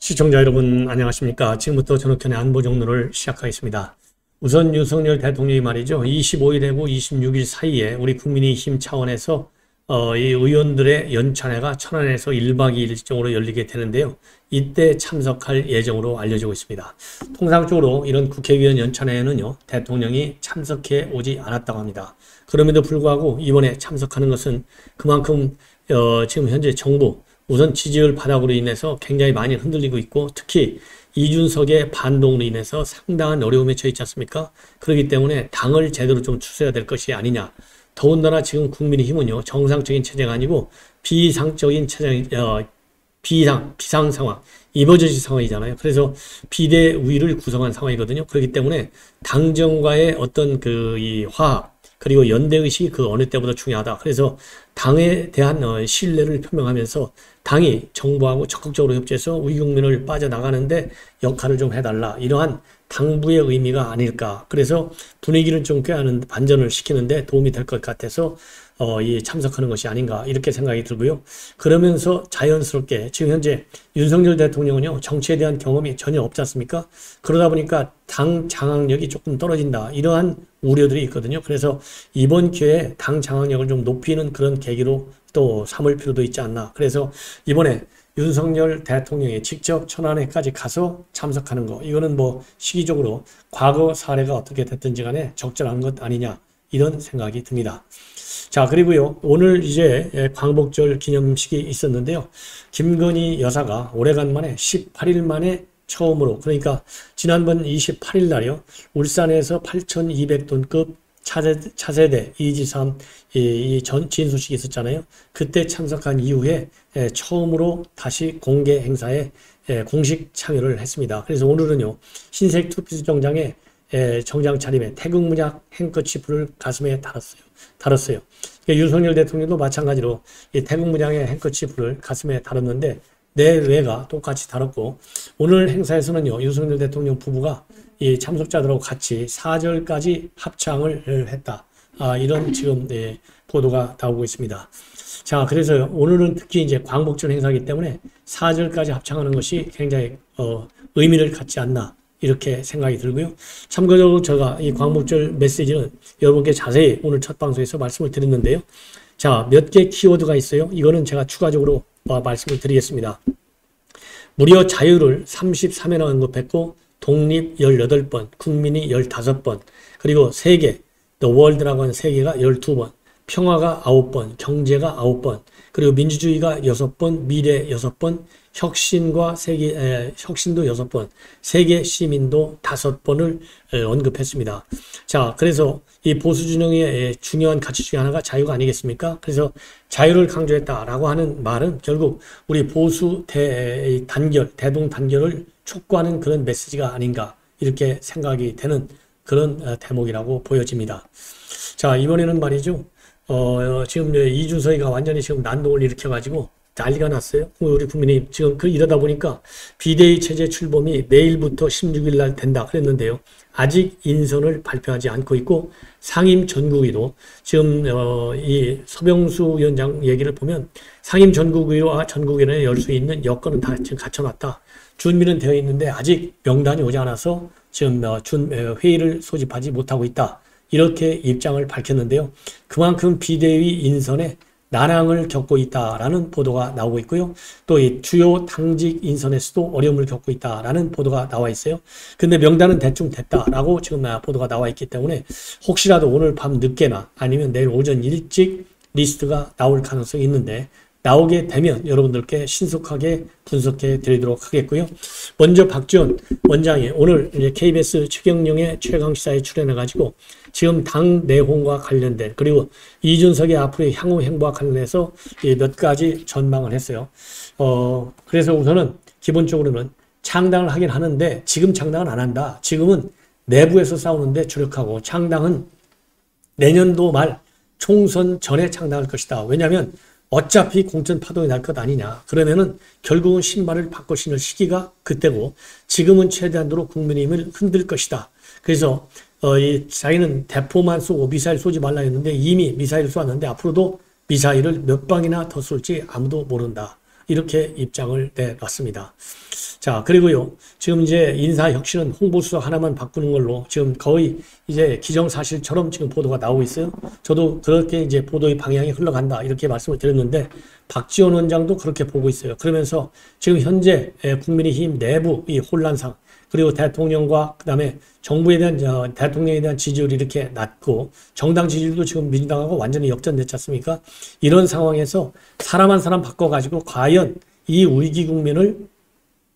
시청자 여러분 안녕하십니까. 지금부터 전학현의 안보정론을 시작하겠습니다. 우선 윤석열 대통령이 말이죠. 25일하고 26일 사이에 우리 국민의힘 차원에서 이 의원들의 연찬회가 천안에서 1박 2일 일정으로 열리게 되는데요. 이때 참석할 예정으로 알려지고 있습니다. 통상적으로 이런 국회의원 연찬회에는요. 대통령이 참석해 오지 않았다고 합니다. 그럼에도 불구하고 이번에 참석하는 것은 그만큼 지금 현재 정부 우선 지지율 바닥으로 인해서 굉장히 많이 흔들리고 있고 특히 이준석의 반동으로 인해서 상당한 어려움에 처해 있지 않습니까? 그렇기 때문에 당을 제대로 좀 추스려야 될 것이 아니냐. 더군다나 지금 국민의힘은요. 정상적인 체제가 아니고 비상적인 체제, 비상 상황, 이머전시 상황이잖아요. 그래서 비대위를 구성한 상황이거든요. 그렇기 때문에 당정과의 어떤 이 화합 그리고 연대의식이 그 어느 때보다 중요하다. 그래서 당에 대한 신뢰를 표명하면서 당이 정부하고 적극적으로 협조해서 우리 국민을 빠져나가는데 역할을 좀 해달라. 이러한 당부의 의미가 아닐까. 그래서 분위기를 좀 꾀하는 반전을 시키는데 도움이 될 것 같아서 참석하는 것이 아닌가 이렇게 생각이 들고요. 그러면서 자연스럽게 지금 현재 윤석열 대통령은요. 정치에 대한 경험이 전혀 없지 않습니까? 그러다 보니까 당 장악력이 조금 떨어진다. 이러한 우려들이 있거든요. 그래서 이번 기회에 당 장악력을 좀 높이는 그런 계기로 또 삼을 필요도 있지 않나. 그래서 이번에 윤석열 대통령이 직접 천안에까지 가서 참석하는 거 이거는 뭐 시기적으로 과거 사례가 어떻게 됐든지 간에 적절한 것 아니냐 이런 생각이 듭니다. 자, 그리고요, 오늘 이제 광복절 기념식이 있었는데요. 김건희 여사가 오래간만에 18일 만에 처음으로, 그러니까 지난번 28일 날이요, 울산에서 8,200톤급 차세대 이지삼 전 진수식이 있었잖아요. 그때 참석한 이후에 처음으로 다시 공개 행사에 공식 참여를 했습니다. 그래서 오늘은요, 흰색 투피스 정장에 정장 차림에 태극문양 행커치프를 가슴에 달았어요. 그러니까 윤석열 대통령도 마찬가지로 이 태극문양의 행커치프를 가슴에 달았는데 내외가 똑같이 달았고 오늘 행사에서는요 윤석열 대통령 부부가 이 참석자들하고 같이 4절까지 합창을 했다. 이런 지금 보도가 나오고 있습니다. 자, 그래서 오늘은 특히 이제 광복절 행사이기 때문에 4절까지 합창하는 것이 굉장히 의미를 갖지 않나. 이렇게 생각이 들고요. 참고적으로 제가 이 광복절 메시지는 여러분께 자세히 오늘 첫 방송에서 말씀을 드렸는데요. 자, 몇 개 키워드가 있어요. 이거는 제가 추가적으로 말씀을 드리겠습니다. 무려 자유를 33회나 언급했고 독립 18번, 국민이 15번, 그리고 세계, The World라고 하는 세계가 12번, 평화가 9번, 경제가 9번, 그리고 민주주의가 6번, 미래 6번, 혁신과 혁신도 6번, 세계 시민도 5번을 언급했습니다. 자, 그래서 이 보수 진영의 중요한 가치 중에 하나가 자유가 아니겠습니까? 그래서 자유를 강조했다라고 하는 말은 결국 우리 보수 대동 단결을 촉구하는 그런 메시지가 아닌가 이렇게 생각이 되는 그런 대목이라고 보여집니다. 자, 이번에는 말이죠. 지금 이준석이가 완전히 지금 난동을 일으켜가지고 난리가 났어요. 우리 국민이 지금 이러다 보니까 비대위 체제 출범이 내일부터 16일 날 된다 그랬는데요. 아직 인선을 발표하지 않고 있고 상임 전국위도 지금 이 서병수 위원장 얘기를 보면 상임 전국위와 전국위원회 열 수 있는 여건은 다 지금 갖춰놨다. 준비는 되어 있는데 아직 명단이 오지 않아서 지금 회의를 소집하지 못하고 있다. 이렇게 입장을 밝혔는데요. 그만큼 비대위 인선에 난항을 겪고 있다라는 보도가 나오고 있고요. 또 이 주요 당직 인선에서도 어려움을 겪고 있다라는 보도가 나와 있어요. 근데 명단은 대충 됐다라고 지금 보도가 나와 있기 때문에 혹시라도 오늘 밤 늦게나 아니면 내일 오전 일찍 리스트가 나올 가능성이 있는데 나오게 되면 여러분들께 신속하게 분석해 드리도록 하겠고요. 먼저 박지원 원장이 오늘 이제 KBS 최경영의 최강시사에 출연해가지고 지금 당 내홍과 관련된 그리고 이준석의 앞으로의 향후 행보와 관련해서 몇 가지 전망을 했어요. 그래서 우선은 기본적으로는 창당을 하긴 하는데 지금 창당은 안 한다. 지금은 내부에서 싸우는데 주력하고 창당은 내년도 말 총선 전에 창당할 것이다. 왜냐하면 어차피 공천 파동이 날 것 아니냐. 그러면은 결국은 신발을 바꿔 신을 시기가 그때고 지금은 최대한도로 국민의힘을 흔들 것이다. 그래서 자기는 대포만 쏘고 미사일 쏘지 말라 했는데 이미 미사일 쏘았는데 앞으로도 미사일을 몇 방이나 더 쏠지 아무도 모른다. 이렇게 입장을 내놨습니다. 자, 그리고요, 지금 이제 인사혁신은 홍보수석 하나만 바꾸는 걸로 지금 거의 이제 기정사실처럼 지금 보도가 나오고 있어요. 저도 그렇게 이제 보도의 방향이 흘러간다 이렇게 말씀을 드렸는데 박지원 원장도 그렇게 보고 있어요. 그러면서 지금 현재 국민의힘 내부 이 혼란상, 그리고 대통령과 그다음에 정부에 대한 대통령에 대한 지지율이 이렇게 낮고 정당 지지율도 지금 민주당하고 완전히 역전됐지 않습니까? 이런 상황에서 사람 한 사람 바꿔가지고 과연 이 위기 국면을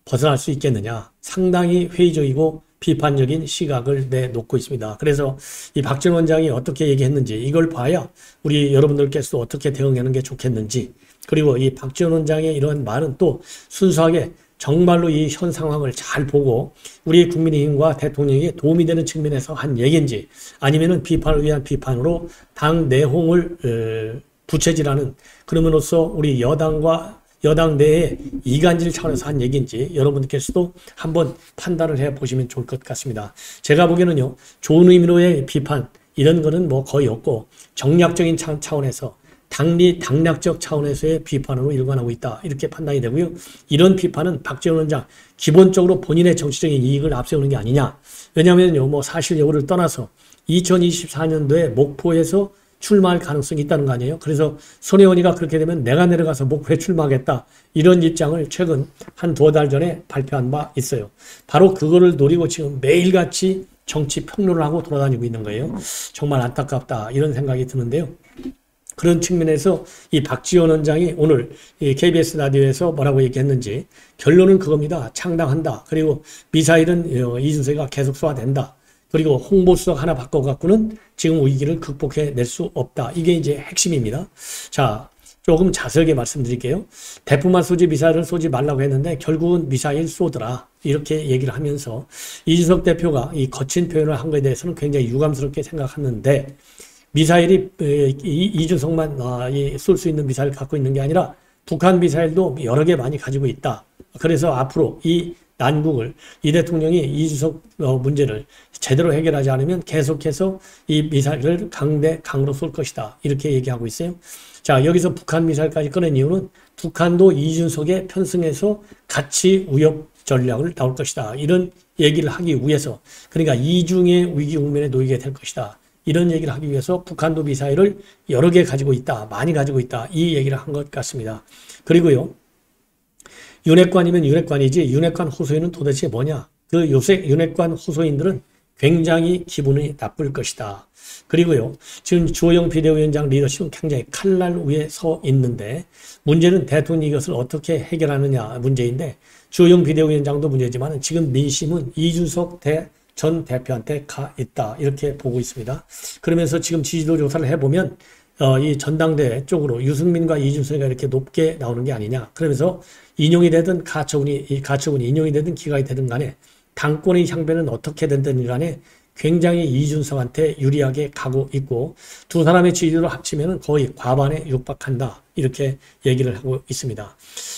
벗어날 수 있겠느냐, 상당히 회의적이고 비판적인 시각을 내놓고 있습니다. 그래서 이 박지원 원장이 어떻게 얘기했는지 이걸 봐야 우리 여러분들께서도 어떻게 대응하는 게 좋겠는지, 그리고 이 박지원 원장의 이런 말은 또 순수하게 정말로 이 현 상황을 잘 보고 우리 국민의힘과 대통령이 도움이 되는 측면에서 한 얘기인지, 아니면은 비판을 위한 비판으로 당 내홍을 부채질하는, 그러므로써 우리 여당 내에 이간질 차원에서 한 얘기인지 여러분들께서도 한번 판단을 해보시면 좋을 것 같습니다. 제가 보기에는요, 좋은 의미로의 비판 이런 거는 뭐 거의 없고 정략적인 차원에서 당략적 차원에서의 비판으로 일관하고 있다 이렇게 판단이 되고요. 이런 비판은 박지원 원장 기본적으로 본인의 정치적인 이익을 앞세우는 게 아니냐. 왜냐하면요, 뭐 사실 여부를 떠나서 2024년도에 목포에서 출마할 가능성이 있다는 거 아니에요. 그래서 손혜원이가 그렇게 되면 내가 내려가서 목포에 출마하겠다 이런 입장을 최근 한 두어 달 전에 발표한 바 있어요. 바로 그거를 노리고 지금 매일같이 정치 평론을 하고 돌아다니고 있는 거예요. 정말 안타깝다 이런 생각이 드는데요. 그런 측면에서 이 박지원 원장이 오늘 이 KBS 라디오에서 뭐라고 얘기했는지 결론은 그겁니다. 창당한다. 그리고 미사일은 이준석이가 계속 쏘아댄다. 그리고 홍보수석 하나 바꿔갖고는 지금 위기를 극복해낼 수 없다. 이게 이제 핵심입니다. 자, 조금 자세하게 말씀드릴게요. 대포만 쏘지 미사일을 쏘지 말라고 했는데 결국은 미사일 쏘더라. 이렇게 얘기를 하면서 이준석 대표가 이 거친 표현을 한 거에 대해서는 굉장히 유감스럽게 생각하는데, 미사일이 이준석만 쏠 수 있는 미사일을 갖고 있는 게 아니라 북한 미사일도 여러 개 많이 가지고 있다. 그래서 앞으로 이 난국을 이 대통령이 이준석 문제를 제대로 해결하지 않으면 계속해서 이 미사일을 강으로 쏠 것이다. 이렇게 얘기하고 있어요. 자, 여기서 북한 미사일까지 꺼낸 이유는 북한도 이준석에 편승해서 같이 위협 전략을 나올 것이다. 이런 얘기를 하기 위해서, 그러니까 이중의 위기 국면에 놓이게 될 것이다. 이런 얘기를 하기 위해서 북한도 미사일을 여러 개 가지고 있다. 많이 가지고 있다. 이 얘기를 한 것 같습니다. 그리고요, 윤핵관이면 윤핵관이지 윤핵관 호소인은 도대체 뭐냐. 그 요새 윤핵관 호소인들은 굉장히 기분이 나쁠 것이다. 그리고요, 지금 주호영 비대위원장 리더십은 굉장히 칼날 위에 서 있는데 문제는 대통령이 이것을 어떻게 해결하느냐 문제인데, 주호영 비대위원장도 문제지만 지금 민심은 이준석 전 대표한테 가 있다 이렇게 보고 있습니다. 그러면서 지금 지지도 조사를 해보면 이 전당대회 쪽으로 유승민과 이준석이가 이렇게 높게 나오는 게 아니냐. 그러면서 인용이 되든 가처분이 인용이 되든 기각이 되든 간에 당권의 향배는 어떻게 된든 간에 굉장히 이준석한테 유리하게 가고 있고, 두 사람의 지지율을 합치면 거의 과반에 육박한다 이렇게 얘기를 하고 있습니다.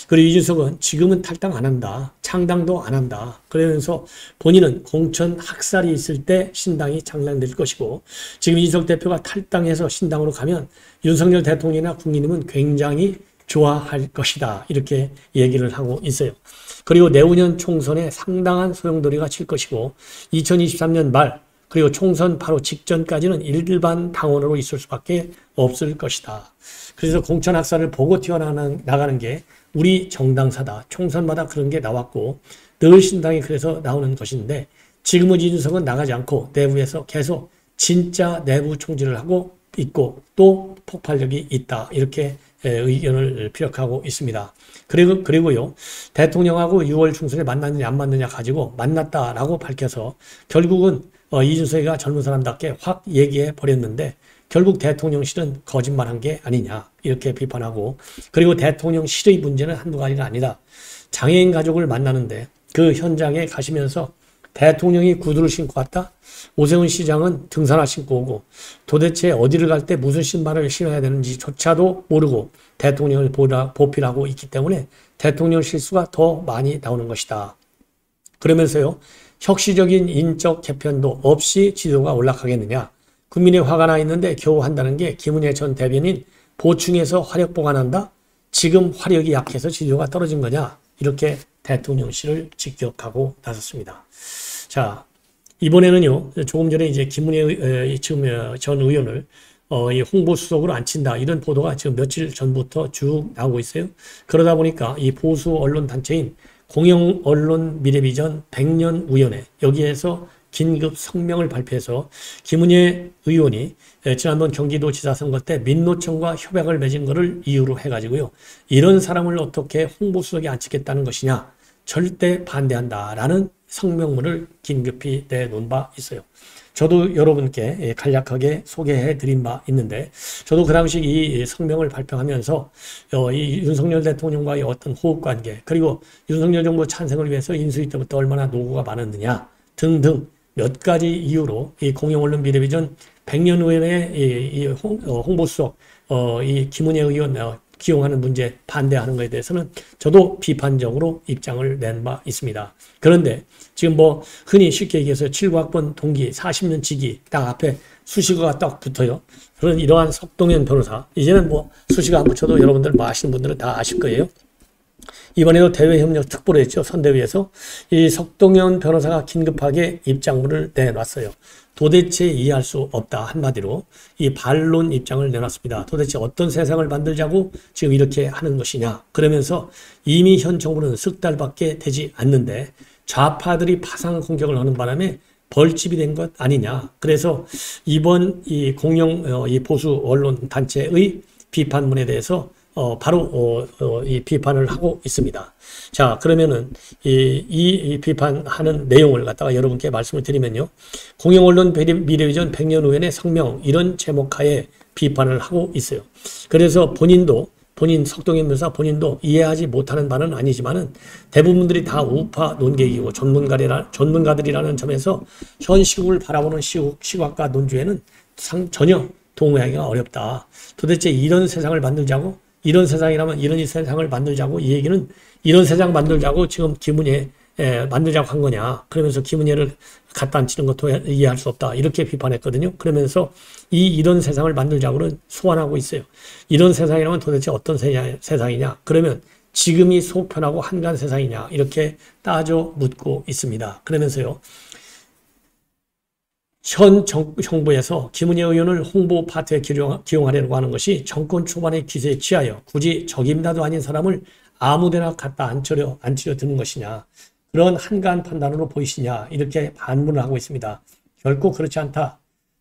그리고 이준석은 지금은 탈당 안 한다. 창당도 안 한다. 그러면서 본인은 공천 학살이 있을 때 신당이 창당될 것이고, 지금 이준석 대표가 탈당해서 신당으로 가면 윤석열 대통령이나 국민님은 굉장히 좋아할 것이다. 이렇게 얘기를 하고 있어요. 그리고 내후년 총선에 상당한 소용돌이가 칠 것이고 2023년 말 그리고 총선 바로 직전까지는 일반 당원으로 있을 수밖에 없을 것이다. 그래서 공천학살을 보고 튀어나가는 게 우리 정당사다. 총선마다 그런 게 나왔고 늘 신당이 그래서 나오는 것인데, 지금은 이준석은 나가지 않고 내부에서 계속 진짜 내부 총질을 하고 있고 또 폭발력이 있다. 이렇게 의견을 피력하고 있습니다. 그리고요, 대통령하고 6월 중순에 만났느냐 안 만났느냐 가지고 만났다라고 밝혀서 결국은 이준석이가 젊은 사람답게 확 얘기해 버렸는데 결국 대통령실은 거짓말한 게 아니냐 이렇게 비판하고, 그리고 대통령실의 문제는 한두 가지가 아니다. 장애인 가족을 만나는데 그 현장에 가시면서 대통령이 구두를 신고 왔다? 오세훈 시장은 등산화 신고 오고 도대체 어디를 갈 때 무슨 신발을 신어야 되는지조차도 모르고 대통령을 보필하고 있기 때문에 대통령 실수가 더 많이 나오는 것이다. 그러면서요, 혁시적인 인적 개편도 없이 지도가 올라가겠느냐. 국민의 화가 나 있는데 겨우 한다는 게 김은혜 전 대변인 보충해서 화력 보관한다? 지금 화력이 약해서 진료가 떨어진 거냐? 이렇게 대통령실을 직격하고 나섰습니다. 자, 이번에는요, 조금 전에 이제 김은혜 지금 전 의원을 이 홍보수석으로 앉힌다. 이런 보도가 지금 며칠 전부터 쭉 나오고 있어요. 그러다 보니까 이 보수 언론 단체인 공영언론미래비전 100년위원회, 여기에서 긴급 성명을 발표해서 김은혜 의원이 지난번 경기도지사 선거 때 민노총과 협약을 맺은 것을 이유로 해가지고요, 이런 사람을 어떻게 홍보수석에 앉히겠다는 것이냐, 절대 반대한다라는 성명문을 긴급히 내놓은 바 있어요. 저도 여러분께 간략하게 소개해 드린 바 있는데, 저도 그 당시 이 성명을 발표하면서 이 윤석열 대통령과의 어떤 호흡관계, 그리고 윤석열 정부 찬생을 위해서 인수위 때부터 얼마나 노고가 많았느냐 등등 몇 가지 이유로 이 공영언론 미래비전 100년위원회 이 홍보수석 이 김은혜 의원 기용하는 문제 반대하는 것에 대해서는 저도 비판적으로 입장을 낸 바 있습니다. 그런데 지금 뭐 흔히 쉽게 얘기해서 7과학번 동기 40년 지기 딱 앞에 수식어가 딱 붙어요. 그런 이러한 석동현 변호사, 이제는 뭐 수식어 안 붙여도 여러분들 뭐 아시는 분들은 다 아실 거예요. 이번에도 대외협력 특보를 했죠. 선대위에서. 이 석동현 변호사가 긴급하게 입장문을 내놨어요. 도대체 이해할 수 없다. 한마디로 이 반론 입장을 내놨습니다. 도대체 어떤 세상을 만들자고 지금 이렇게 하는 것이냐. 그러면서 이미 현 정부는 석 달밖에 되지 않는데 좌파들이 파상 공격을 하는 바람에 벌집이 된 것 아니냐. 그래서 이번 이 공영 이 보수 언론 단체의 비판문에 대해서 바로 이 비판을 하고 있습니다. 자, 그러면은 이 비판하는 내용을 갖다가 여러분께 말씀을 드리면요, 공영언론 미래비전 100년위원회 성명, 이런 제목하에 비판을 하고 있어요. 그래서 본인 석동현 변호사 본인도 이해하지 못하는 바는 아니지만은 대부분들이 다 우파 논객이고 전문가들이라는 점에서 현 시국을 바라보는 시각과 논주에는 전혀 동의하기가 어렵다. 도대체 이런 세상을 만들자고, 이런 세상이라면 이런 세상을 만들자고, 이 얘기는 이런 세상 만들자고 지금 김은혜 만들자고 한 거냐. 그러면서 김은혜를 갖다 앉히는 것도 이해할 수 없다. 이렇게 비판했거든요. 그러면서 이런 세상을 만들자고는 소환하고 있어요. 이런 세상이라면 도대체 어떤 세상이냐. 그러면 지금이 속편하고 한가한 세상이냐. 이렇게 따져 묻고 있습니다. 그러면서요, 현 정부에서 김은혜 의원을 홍보 파트에 기용하려고 하는 것이 정권 초반의 기세에 취하여 굳이 적임자도 아닌 사람을 아무데나 갖다 앉히려 드는 것이냐, 그런 한가한 판단으로 보이시냐, 이렇게 반문을 하고 있습니다. 결코 그렇지 않다.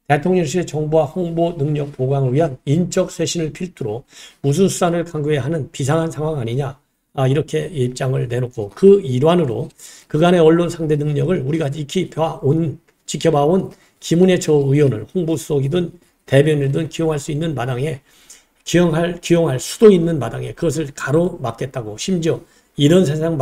대통령실의 정보와 홍보 능력 보강을 위한 인적 쇄신을 필두로 무슨 수단을 강구해야 하는 비상한 상황 아니냐, 이렇게 입장을 내놓고, 그 일환으로 그간의 언론 상대 능력을 우리가 지켜봐온 김은혜 저 의원을 홍보수석이든 대변인이든 기용할 수 있는 마당에, 기용할 수도 있는 마당에 그것을 가로막겠다고, 심지어 이런 세상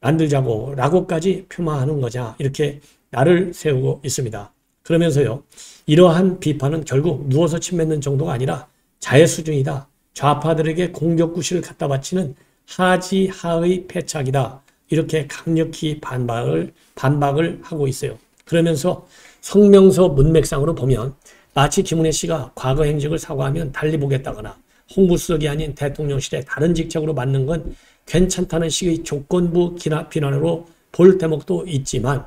만들자고 라고까지 표방하는 거냐, 이렇게 날을 세우고 있습니다. 그러면서요, 이러한 비판은 결국 누워서 침 뱉는 정도가 아니라 자해 수준이다. 좌파들에게 공격구실을 갖다 바치는 하지하의 패착이다. 이렇게 강력히 반박을 하고 있어요. 그러면서 성명서 문맥상으로 보면 마치 김은혜 씨가 과거 행적을 사과하면 달리 보겠다거나 홍보수석이 아닌 대통령실에 다른 직책으로 맡는 건 괜찮다는 식의 조건부 비난으로 볼 대목도 있지만,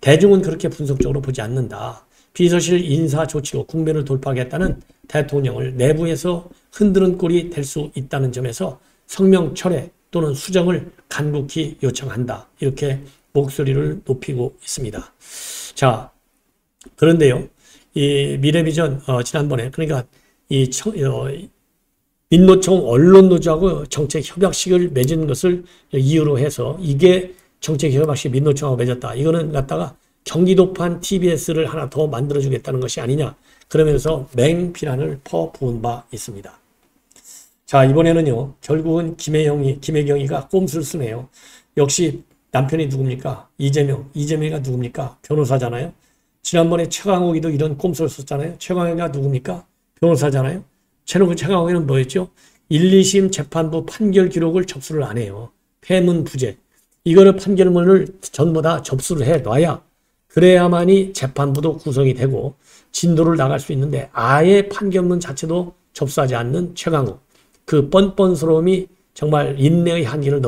대중은 그렇게 분석적으로 보지 않는다. 비서실 인사 조치로 국면을 돌파하겠다는 대통령을 내부에서 흔드는 꼴이 될 수 있다는 점에서 성명 철회 또는 수정을 간곡히 요청한다. 이렇게 목소리를 높이고 있습니다. 자, 그런데요, 이 미래비전 지난번에, 그러니까 이 민노총 언론노조하고 정책협약식을 맺은 것을 이유로 해서 이게 정책협약식 민노총하고 맺었다. 이거는 갖다가 경기도판 TBS를 하나 더 만들어주겠다는 것이 아니냐. 그러면서 맹비난을 퍼부은 바 있습니다. 자, 이번에는요, 결국은 김혜경이가 꼼수를 쓰네요. 역시 남편이 누굽니까? 이재명이가 누굽니까? 변호사잖아요. 지난번에 최강욱이도 이런 꼼수를 썼잖아요. 최강욱이가 누굽니까? 변호사잖아요. 최강욱이는 뭐였죠? 1, 2심 재판부 판결 기록을 접수를 안 해요. 폐문부재. 이거를 판결문을 전부 다 접수를 해놔야, 그래야만이 재판부도 구성이 되고 진도를 나갈 수 있는데, 아예 판결문 자체도 접수하지 않는 최강욱. 그 뻔뻔스러움이 정말 인내의 한계를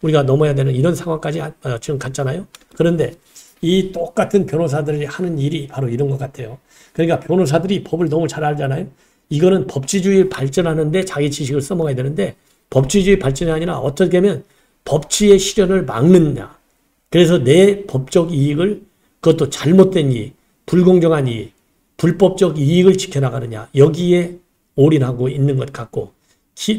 우리가 넘어야 되는 이런 상황까지 지금 갔잖아요. 그런데 이 똑같은 변호사들이 하는 일이 바로 이런 것 같아요. 그러니까 변호사들이 법을 너무 잘 알잖아요. 이거는 법치주의 발전하는데 자기 지식을 써먹어야 되는데 법치주의 발전이 아니라 어떻게 하면 법치의 실현을 막느냐. 그래서 내 법적 이익을 그것도 잘못된 이익, 불공정한 이익, 불법적 이익을 지켜나가느냐. 여기에 올인하고 있는 것 같고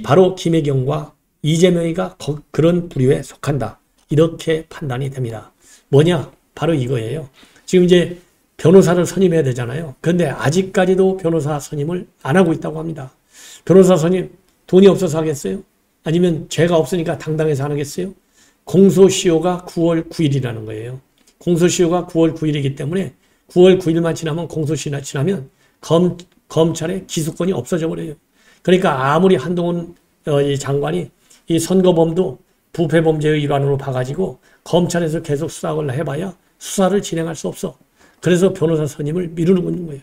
바로 김혜경과 이재명이가 그런 부류에 속한다. 이렇게 판단이 됩니다. 뭐냐? 바로 이거예요. 지금 이제 변호사를 선임해야 되잖아요. 그런데 아직까지도 변호사 선임을 안 하고 있다고 합니다. 변호사 선임 돈이 없어서 하겠어요? 아니면 죄가 없으니까 당당해서 안 하겠어요? 공소시효가 9월 9일이라는 거예요. 공소시효가 9월 9일이기 때문에 9월 9일만 지나면 공소시효가 지나면 검찰의 기소권이 없어져 버려요. 그러니까 아무리 한동훈 이 장관이 이 선거범도 부패범죄의 일환으로 봐가지고 검찰에서 계속 수사를 해봐야 수사를 진행할 수 없어. 그래서 변호사 선임을 미루고 있는 거예요.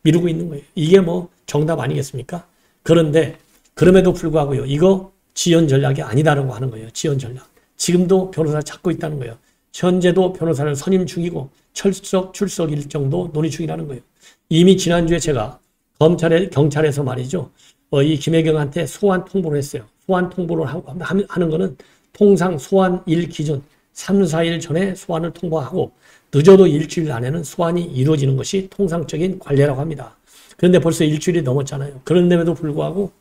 미루고 있는 거예요. 이게 뭐 정답 아니겠습니까? 그런데 그럼에도 불구하고요. 이거 지연 전략이 아니다라고 하는 거예요. 지연 전략. 지금도 변호사 찾고 있다는 거예요. 현재도 변호사를 선임 중이고 출석 일정도 논의 중이라는 거예요. 이미 지난주에 제가 경찰에서 말이죠. 이 김혜경한테 소환 통보를 했어요. 소환 통보를 하는 거는 통상 소환일 기준 3, 4일 전에 소환을 통보하고 늦어도 일주일 안에는 소환이 이루어지는 것이 통상적인 관례라고 합니다. 그런데 벌써 일주일이 넘었잖아요. 그런데도 불구하고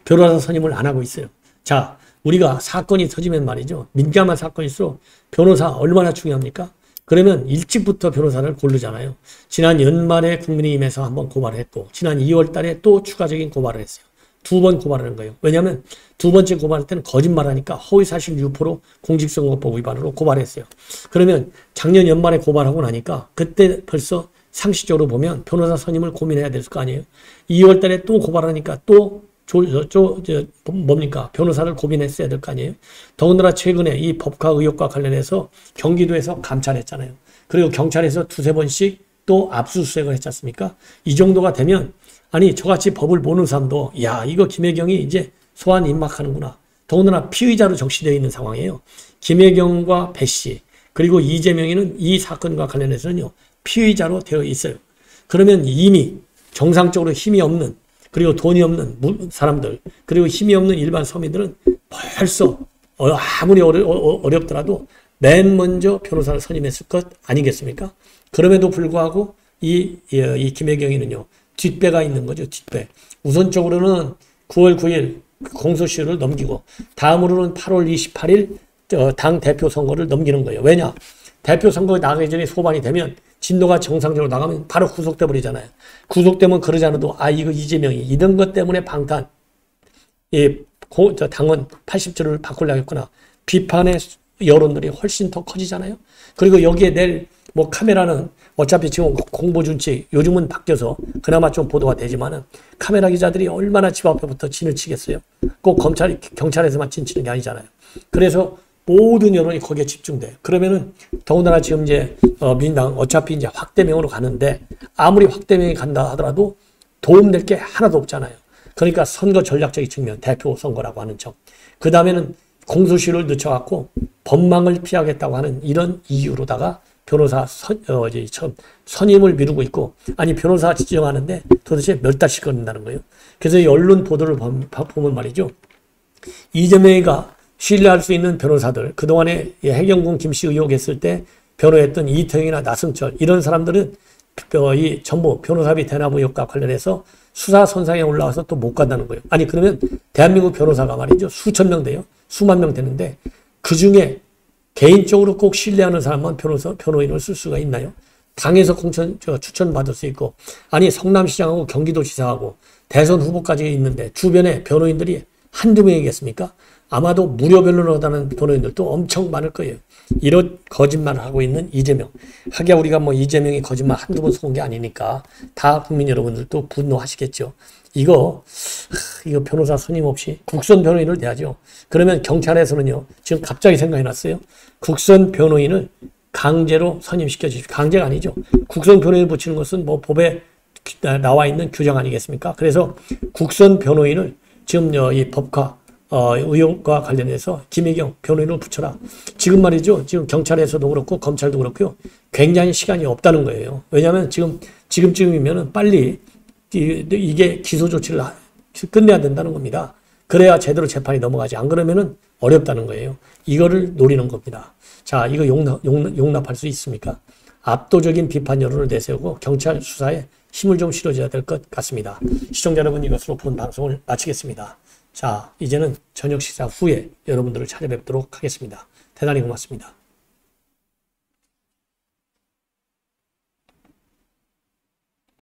변호사 선임을 안 하고 있어요. 자, 우리가 사건이 터지면 말이죠. 민감한 사건일수록 변호사 얼마나 중요합니까? 그러면 일찍부터 변호사를 고르잖아요. 지난 연말에 국민의힘에서 한번 고발을 했고 지난 2월 달에 또 추가적인 고발을 했어요. 2번 고발하는 거예요. 왜냐하면 두 번째 고발할 때는 거짓말하니까 허위사실 유포로 공직선거법 위반으로 고발했어요. 그러면 작년 연말에 고발하고 나니까 그때 벌써 상식적으로 보면 변호사 선임을 고민해야 될 거 아니에요. 2월 달에 또 고발하니까 또 뭡니까? 변호사를 고민했어야 될 거 아니에요. 더군다나 최근에 이 법화 의혹과 관련해서 경기도에서 감찰했잖아요. 그리고 경찰에서 두세 번씩 또 압수수색을 했지 않습니까? 이 정도가 되면 아니 저같이 법을 보는 사람도 야 이거 김혜경이 이제 소환 임박하는구나. 더군다나 피의자로 적시되어 있는 상황이에요. 김혜경과 배씨 그리고 이재명이는 이 사건과 관련해서는요. 피의자로 되어 있어요. 그러면 이미 정상적으로 힘이 없는 그리고 돈이 없는 사람들 그리고 힘이 없는 일반 서민들은 벌써 아무리 어렵더라도 맨 먼저 변호사를 선임했을 것 아니겠습니까? 그럼에도 불구하고 이 김혜경이는요. 뒷배가 있는 거죠. 뒷배. 우선적으로는 9월 9일 공소시효를 넘기고 다음으로는 8월 28일 당 대표 선거를 넘기는 거예요. 왜냐? 대표 선거에 나가기 전에 소반이 되면 진도가 정상적으로 나가면 바로 구속돼 버리잖아요. 구속되면 그러지 않아도 이거 이재명이 이런 것 때문에 방탄 당원 80조를 바꾸려겠구나. 비판의 여론들이 훨씬 더 커지잖아요. 그리고 여기에 낼 카메라는 어차피 지금 공보준칙 요즘은 바뀌어서 그나마 좀 보도가 되지만은 카메라 기자들이 얼마나 집 앞에부터 진을 치겠어요. 꼭 경찰에서만 진 치는 게 아니잖아요. 그래서 모든 여론이 거기에 집중돼. 그러면은 더군다나 지금 이제 민주당 어차피 이제 확대명으로 가는데 아무리 확대명이 간다 하더라도 도움될 게 하나도 없잖아요. 그러니까 선거 전략적인 측면, 대표 선거라고 하는 점. 그 다음에는 공소시효를 늦춰갖고 법망을 피하겠다고 하는 이런 이유로다가 변호사 선임을 미루고 있고 아니 변호사 지정하는데 도대체 몇 달씩 걸린다는 거예요. 그래서 이 언론 보도를 보면 말이죠. 이재명이가 신뢰할 수 있는 변호사들 그동안에 해경군 김씨 의혹 했을 때 변호했던 이태영이나 나승철 이런 사람들은 이 전부 변호사비 대납 의혹과 관련해서 수사 선상에 올라와서 또 못 간다는 거예요. 아니 그러면 대한민국 변호사가 말이죠. 수천 명 돼요. 수만 명 되는데 그중에 개인적으로 꼭 신뢰하는 사람만 변호인을 쓸 수가 있나요? 당에서 추천받을 수 있고 아니 성남시장하고 경기도지사하고 대선 후보까지 있는데 주변에 변호인들이 한두 명이겠습니까? 아마도 무료 변론을 하다는 변호인들도 엄청 많을 거예요. 이런 거짓말을 하고 있는 이재명. 하기야 우리가 이재명이 거짓말 한두 번 속은 게 아니니까 다 국민 여러분들도 분노하시겠죠. 이거 변호사 선임 없이 국선 변호인을 대하죠. 그러면 경찰에서는요. 지금 갑자기 생각이 났어요. 국선 변호인을 강제로 선임시켜 주십시오. 강제가 아니죠. 국선 변호인을 붙이는 것은 법에 나와 있는 규정 아니겠습니까? 그래서 국선 변호인을 지금 이 법과 의혹과 관련해서 김혜경 변호인을 붙여라. 지금 말이죠. 지금 경찰에서도 그렇고 검찰도 그렇고요. 굉장히 시간이 없다는 거예요. 왜냐하면 지금쯤이면은 빨리 이게 기소 조치를 끝내야 된다는 겁니다. 그래야 제대로 재판이 넘어가지. 안 그러면은 어렵다는 거예요. 이거를 노리는 겁니다. 자, 이거 용납할 수 있습니까? 압도적인 비판 여론을 내세우고 경찰 수사에 힘을 좀 실어줘야 될 것 같습니다. 시청자 여러분, 이것으로 본 방송을 마치겠습니다. 자, 이제는 저녁 식사 후에 여러분들을 찾아뵙도록 하겠습니다. 대단히 고맙습니다.